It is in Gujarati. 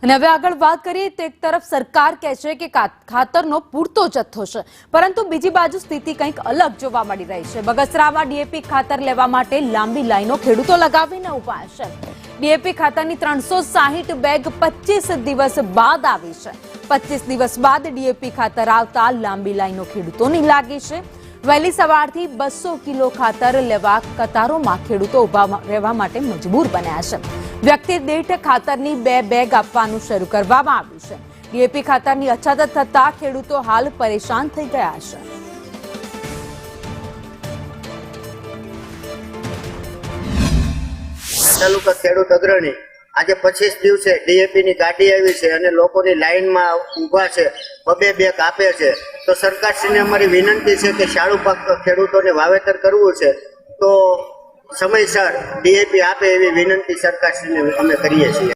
અને હવે આગળ વાત કરીએ તો એક તરફ સરકાર કહે છે કે ખાતરનો પૂરતો જથ્થો છે, પરંતુ બીજી બાજુ સ્થિતિ કંઈક અલગ જોવા મળી રહી છે। બગસરામાં ડીએપી ખાતર લેવા માટે લાંબી લાઈનો ખેડૂતો લગાવીને ઉભા છે। ડીએપી ખાતરની 360 બેગ 25 દિવસ બાદ આવી છે। 25 દિવસ બાદ ડીએપી ખાતર આવતા લાંબી લાઈનો ખેડૂતોની લાગી છે। વહેલી સવારથી 200 કિલો ખાતર લેવા કતારોમાં ખેડૂતો ઉભા રહેવા માટે મજબૂર બન્યા છે। વ્યક્તિ દીઠ ખાતરની 2 બેગ આપવાનું શરૂ કરવામાં આવ્યું છે। ડીએપી ખાતરની અછત થતા ખેડૂતો હાલ પરેશાન થઈ ગયા છે। તાલુકા ખેડૂત અગ્રણી આજે 25 દિવસે ડીએપી ની ગાડી આવી છે અને લોકોની લાઈનમાં ઊભા છે, 2 બેગ આપે છે। તો સરકારશ્રીને અમારી વિનંતી છે કે શાળુ પાક ખેડૂતોને વાવેતર કરવું છે તો સમયસર ડીએપી આપે એવી વિનંતી સરકારશ્રીને અમે કરીએ છીએ।